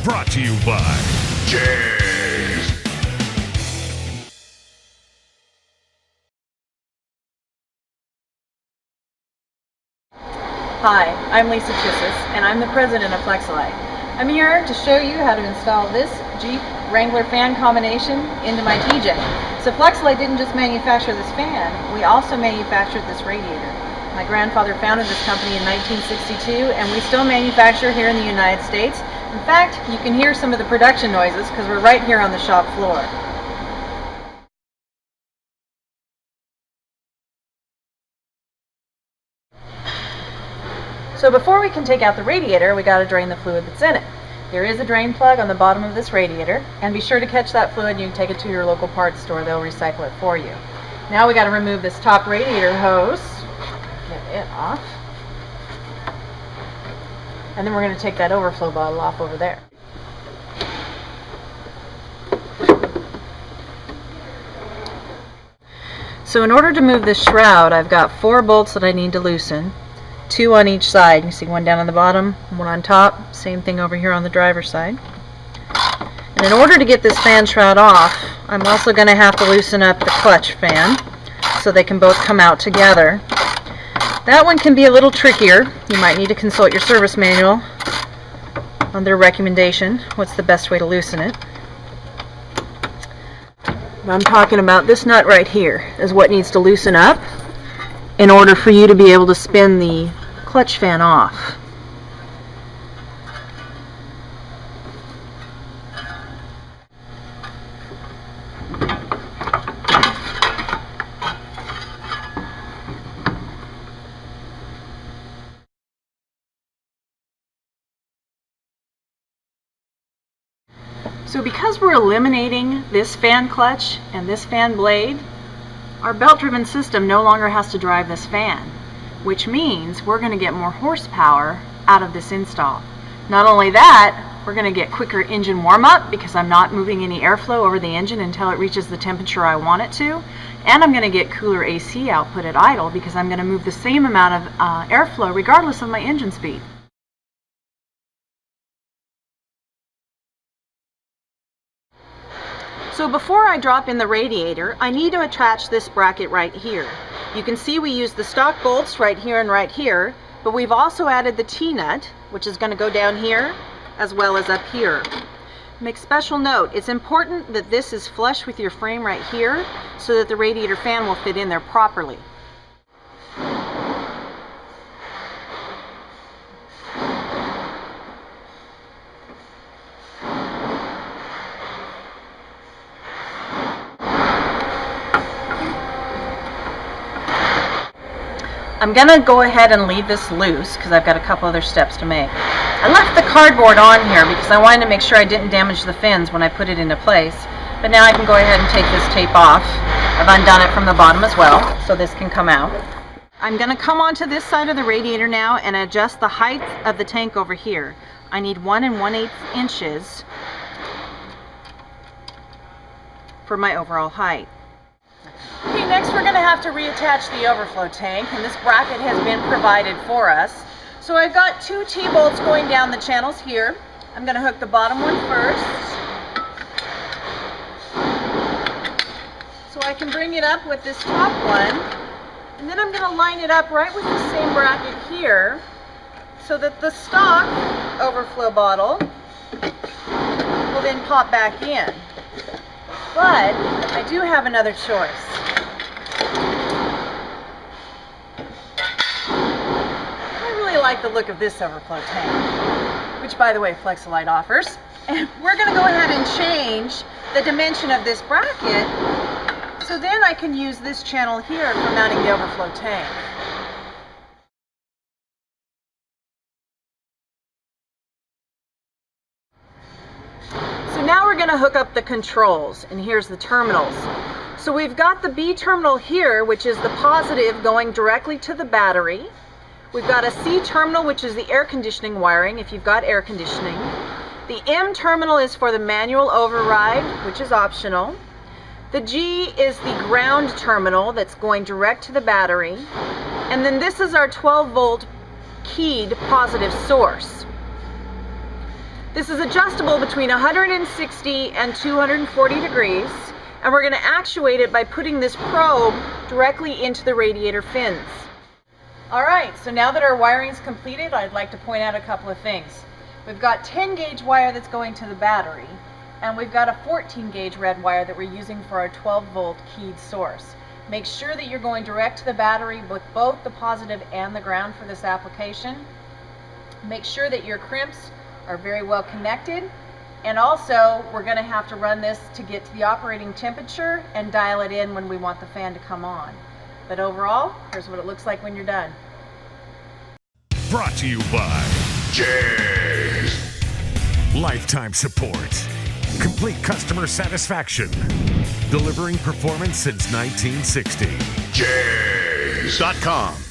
Brought to you by JEGS. Hi, I'm Lisa Chissis, and I'm the president of Flex-a-lite. I'm here to show you how to install this Jeep Wrangler fan combination into my TJ. So Flex-a-lite didn't just manufacture this fan, we also manufactured this radiator. My grandfather founded this company in 1962, and we still manufacture here in the United States. In fact, you can hear some of the production noises because we're right here on the shop floor. So before we can take out the radiator, we got to drain the fluid that's in it. There is a drain plug on the bottom of this radiator, and be sure to catch that fluid. You can take it to your local parts store, they'll recycle it for you. Now we got to remove this top radiator hose, get it off, and then we're going to take that overflow bottle off over there. So in order to move this shroud, I've got 4 bolts that I need to loosen. 2 on each side. You see one down on the bottom, one on top. Same thing over here on the driver's side. And in order to get this fan shroud off, I'm also going to have to loosen up the clutch fan so they can both come out together. That one can be a little trickier. You might need to consult your service manual on their recommendation. What's the best way to loosen it? I'm talking about this nut right here is what needs to loosen up in order for you to be able to spin the clutch fan off. So because we're eliminating this fan clutch and this fan blade, our belt-driven system no longer has to drive this fan, which means we're going to get more horsepower out of this install. Not only that, we're going to get quicker engine warm-up because I'm not moving any airflow over the engine until it reaches the temperature I want it to, and I'm going to get cooler AC output at idle because I'm going to move the same amount of airflow regardless of my engine speed. So before I drop in the radiator, I need to attach this bracket right here. You can see we use the stock bolts right here, but we've also added the T-nut, which is going to go down here as well as up here. Make special note, it's important that this is flush with your frame right here so that the radiator fan will fit in there properly. I'm going to go ahead and leave this loose because I've got a couple other steps to make. I left the cardboard on here because I wanted to make sure I didn't damage the fins when I put it into place. But now I can go ahead and take this tape off. I've undone it from the bottom as well, so this can come out. I'm going to come onto this side of the radiator now and adjust the height of the tank over here. I need 1 1/8 inches for my overall height. Okay, next we're going to have to reattach the overflow tank, and this bracket has been provided for us. So I've got 2 T-bolts going down the channels here. I'm going to hook the bottom one first, so I can bring it up with this top one, and then I'm going to line it up right with the same bracket here so that the stock overflow bottle will then pop back in. But I do have another choice. I really like the look of this overflow tank, which by the way Flex-a-lite offers. And we're going to go ahead and change the dimension of this bracket so then I can use this channel here for mounting the overflow tank. So now we're going to hook up the controls, and here's the terminals. So we've got the B terminal here, which is the positive going directly to the battery. We've got a C terminal, which is the air conditioning wiring, if you've got air conditioning. The M terminal is for the manual override, which is optional. The G is the ground terminal that's going direct to the battery. And then this is our 12-volt keyed positive source. This is adjustable between 160 and 240 degrees, and we're going to actuate it by putting this probe directly into the radiator fins. Alright, so now that our wiring is completed, I'd like to point out a couple of things. We've got 10 gauge wire that's going to the battery, and we've got a 14 gauge red wire that we're using for our 12 volt keyed source. Make sure that you're going direct to the battery with both the positive and the ground for this application. Make sure that your crimps are very well connected, and also we're going to have to run this to get to the operating temperature and dial it in when we want the fan to come on. But overall, here's what it looks like when you're done. Brought to you by JEGS. Lifetime support. Complete customer satisfaction. Delivering performance since 1960. JEGS.com.